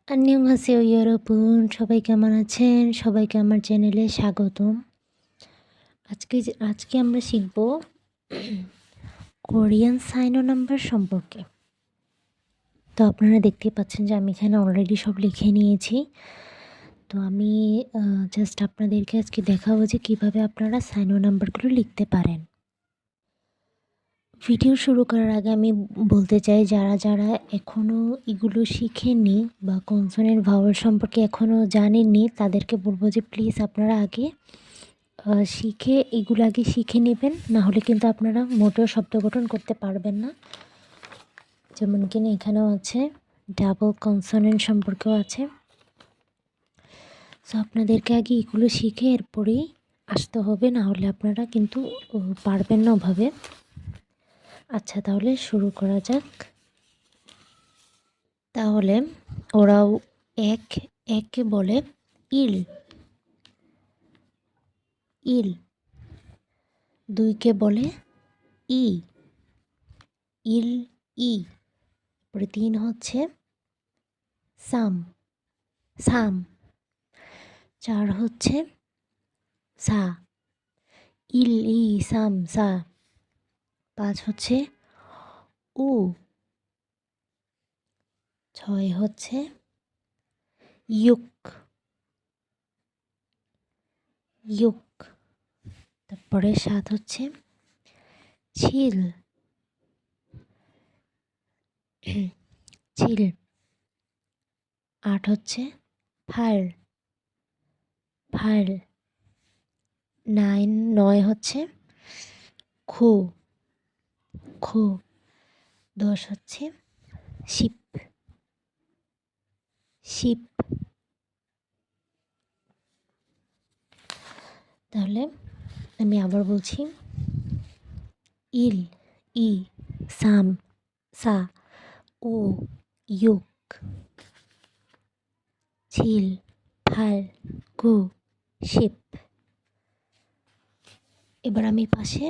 안녕하세요 여러분. সবাই কেমন আছেন? সবাইকে আমার চ্যানেলে স্বাগতম। আজকে আমরা শিখব কোরিয়ান সাইন ও নাম্বার সম্পর্কে। তো আপনারা দেখতেই পাচ্ছেন যে আমি এখানে অলরেডি সব লিখে নিয়েছি। তো আমি জাস্ট আপনাদেরকে আজকে দেখাবো যে কীভাবে আপনারা সাইন ও নাম্বারগুলো লিখতে পারেন। ভিডিও শুরু করার আগে আমি বলতে চাই যারা এখনও এগুলো শিখেননি বা কনসোনেন্ট ভাওয়েল সম্পর্কে এখনও জানেননি তাদেরকে বলবো যে প্লিজ আপনারা আগে এগুলো আগে শিখে নেবেন, না হলে কিন্তু আপনারা মোটেও শব্দ গঠন করতে পারবেন না। যেমন কিনা এখানেও আছে, ডাবল কনসোনেন্ট সম্পর্কেও আছে। সো আপনাদেরকে আগে এগুলো শিখে এরপরেই আসতে হবে, না হলে আপনারা কিন্তু পারবেন না ওভাবে। আচ্ছা, তাহলে শুরু করা যাক। তাহলে ওরাও এককে বলে ইল, ইল। দুইকে বলে ই, ইল, ই। তারপরে তিন হচ্ছে সাম, সাম। চার হচ্ছে সা, ইল, ই, সাম, সা। পাঁচ হচ্ছে উ। ছয় হচ্ছে ইউক, ইউক। তারপরে সাত হচ্ছে ছিল, ছিল। আট হচ্ছে ফাল, ফাল। নয় হচ্ছে খু, খু। 10 হচ্ছে শিপ, শিপ। তাহলে আমি আবার বলছি, ইল, ই, সাম, সা, ও, ইউক, ছিল, ফাল, কু, শিপ। এবার আমি পাশে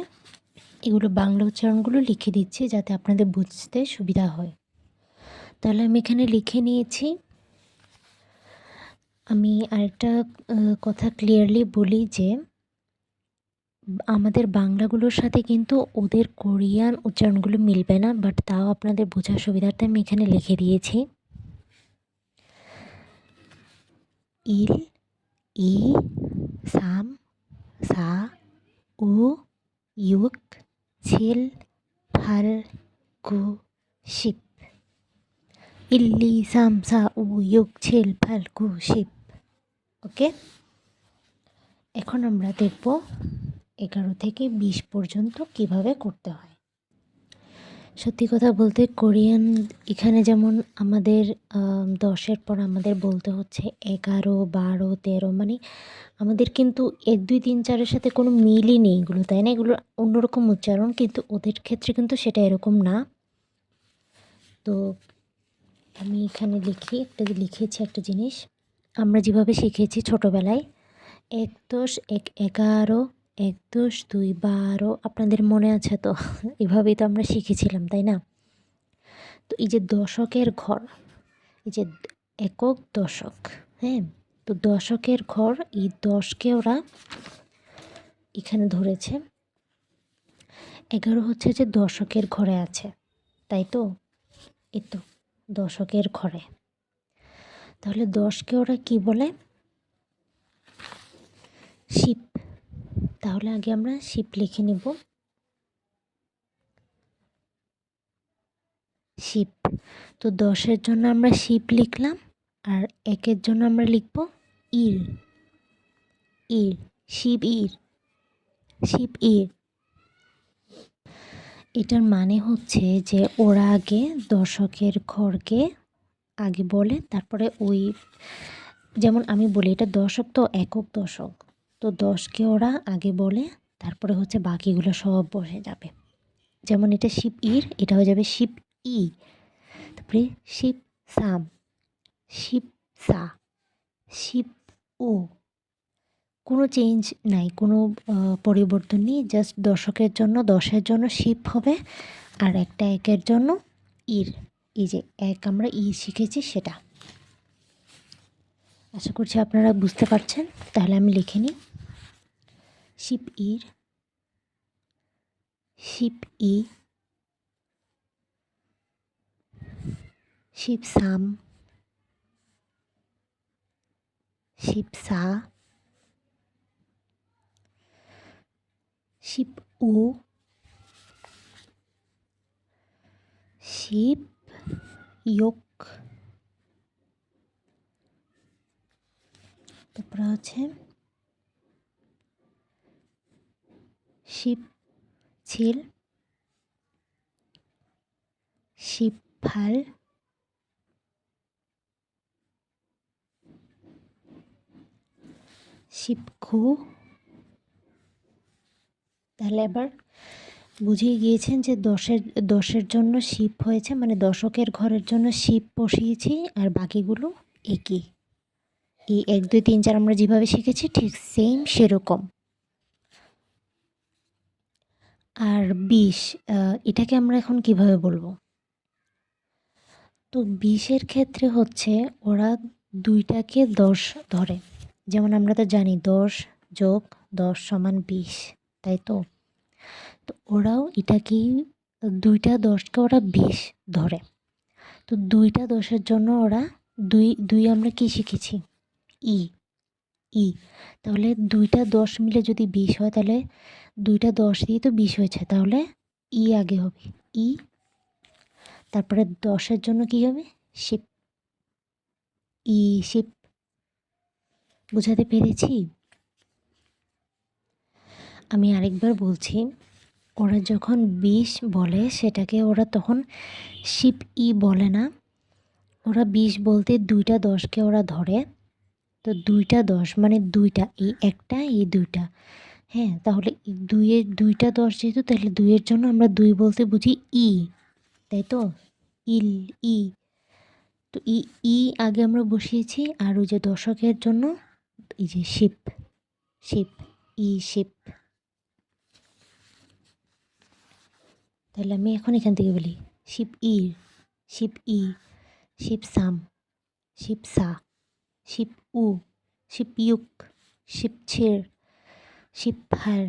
এগুলো বাংলা উচ্চারণগুলো লিখে দিচ্ছি যাতে আপনাদের বুঝতে সুবিধা হয়। তাহলে আমি এখানে লিখে নিয়েছি। আমি আরেকটা কথা ক্লিয়ারলি বলি যে আমাদের বাংলাগুলোর সাথে কিন্তু ওদের কোরিয়ান উচ্চারণগুলো মিলবে না, বাট তাও আপনাদের বোঝার সুবিধার্থে আমি এখানে লিখে দিয়েছি। ইল, ই, সাম, সা, উ, ইউক, ছিল, ফাল, কু, শিপ। ইল্লি, সাম, সা, উ, ইউক, ছিল, ফাল, কু, শিপ। ওকে, এখন আমরা দেখব 11 থেকে 20 পর্যন্ত কিভাবে করতে হয়। সত্যি কথা বলতে কোরিয়ান এখানে যেমন আমাদের 10-এর পর আমাদের বলতে হচ্ছে 11, 12, 13, মানে আমাদের কিন্তু 1, 2, 3, 4-এর সাথে কোনো মিলই নেই এগুলো, তাই না? এগুলো অন্যরকম উচ্চারণ, কিন্তু ওদের ক্ষেত্রে কিন্তু সেটা এরকম না। তো আমি এখানে লিখেছি একটা জিনিস আমরা যেভাবে শিখেছি ছোটোবেলায়, 1 10 1 11, 1 10 2 12, আপনাদের মনে আছে তো? এভাবেই তো আমরা শিখেছিলাম, তাই না? তো এই যে দশকের ঘর, এই যে একক দশক, হ্যাঁ, তো দশকের ঘর, এই 10কে ওরা এখানে ধরেছে। 11 হচ্ছে যে দশকের ঘরে আছে, তাই তো? এই তো দশকের ঘরে। তাহলে 10কে ওরা কি বলে? শিপ। তাহলে আগে আমরা শিপ লিখে নেব। শিপ। তো 10-এর জন্য আমরা শিপ লিখলাম, আর 1-এর জন্য আমরা লিখব ইর, ইর, শিপ ইর, শিপ ইর। এটার মানে হচ্ছে যে ওরা আগে দশকের ঘরকে আগে বলে, তারপরে ওই যেমন আমি বলি এটা দশক তো একক দশক, তো 10কে ওরা আগে বলে, তারপরে হচ্ছে বাকিগুলো সব বসে যাবে। যেমন এটা শিপ ইর, এটা হয়ে যাবে শিপ ই। তারপরে শিপ সাম, শিপ সা, শিপ ও। কোনো চেঞ্জ নাই, কোনো পরিবর্তন নেই। জাস্ট দশকের জন্য 10-এর জন্য শিপ হবে, আর একটা 1-এর জন্য ইর। এই যে 1 আমরা ই শিখেছি সেটা। আশা করছি আপনারা বুঝতে পারছেন। তাহলে আমি লিখে নিই। শিপ ইর, শিপ ই, শিপ সাম, শিপ সা, শিপ উ, শিপ ইয়োক, তারপরে হচ্ছে শিপ ছিল, শিপ ফাল, শিপ খু। তাহলে এবার বুঝিয়ে গিয়েছেন যে দশের জন্য শিপ হয়েছে, মানে দশকের ঘরের জন্য শিপ বসিয়েছি, আর বাকিগুলো একই। এই 1 2 3 4 আমরা যেভাবে শিখেছি ঠিক সেম সেরকম। আর 20 এটাকে আমরা এখন কিভাবে বলবো? তো 20-এর ক্ষেত্রে হচ্ছে ওরা দুইটাকে 10 ধরে। যেমন আমরা তো জানি 10 যোগ 10 সমান 20, তাই তো? তো ওরাও এটাকেই, দুইটা 10কে ওরা 20 ধরে। তো দুইটা 10-এর জন্য ওরা দুই আমরা কি শিখেছি? ই, ই। তাহলে দুইটা 10 মিলে যদি 20 হয়, তাহলে দুইটা 10 দিয়ে তো 20 হয়েছে, তাহলে ই আগে হবে, ই। তারপরে 10-এর জন্য কি হবে? শিপ, ই শিপ। বোঝাতে পেরেছি? আমি আরেকবার বলছি, ওরা যখন 20 বলে সেটাকে ওরা তখন শিপ ই বলে না, ওরা 20 বলতে দুইটা 10কে ওরা ধরে। তো দুইটা 10 মানে দুইটা, এই একটা এই দুইটা। হ্যাঁ, তাহলে দুইটা 10 যেহেতু, তাহলে 2-এর জন্য আমরা 2 বলতে বুঝি ই, তাই তো? ইল, ই। তো ই আগে আমরা বসিয়েছি, আর ওই যে দশকের জন্য এই যে শিপ, শিপ, ই শিপ। তাহলে আমি এখন এখান থেকে বলি শিপ ই, শিপ ই, শিপ সাম, শিপ সা, শিপ উ, শিপ ইউক, শিপ ছের, শিপ ফার,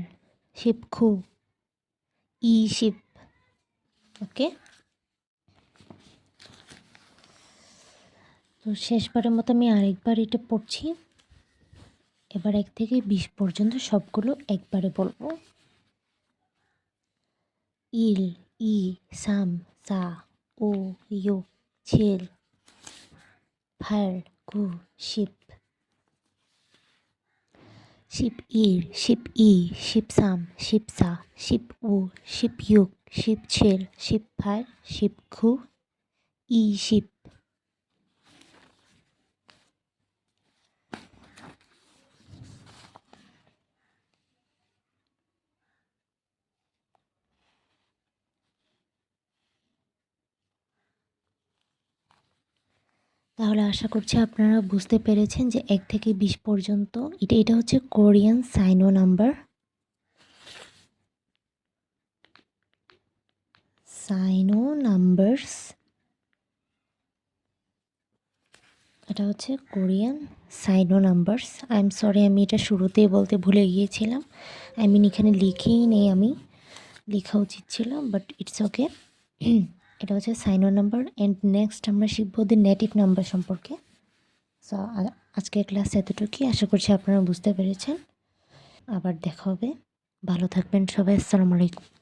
শিপ খু, ই শিপ। ওকে? তো শেষবারের মতো আমি আরেকবার এটা পড়ছি। এবার 1 থেকে 20 পর্যন্ত সবগুলো একবারে বলবো। ইল, ই, সাম, সা, ও, ইউ, ছেল, ফার, কু, শিপ। শিপ ইর, শিপ ই, শিপ সাম, শিপ সা, শিপ উ, শিপ ইউক, শিপ ছেল, শিপ ফার, শিপ খু, ই শিপ। তাহলে আশা করছি আপনারা বুঝতে পেরেছেন যে 1 থেকে 20 পর্যন্ত এটা হচ্ছে Korean Sino number. Sino numbers, এটা হচ্ছে Korean Sino numbers. I am sorry, আমি এটা শুরুতেই বলতে ভুলে গিয়েছিলাম। আই মিন এখানে লিখেই নেই, আমি লেখা উচিত ছিল, বাট ইটস ওকে। এটা হচ্ছে সাইনো নাম্বার। অ্যান্ড নেক্সট আমরা শিখবো দি নেটিভ নাম্বার সম্পর্কে। সো আজকের ক্লাস এতটুকুই, আশা করছি আপনারা বুঝতে পেরেছেন। আবার দেখা হবে। ভালো থাকবেন সবাই। আসসালামু আলাইকুম।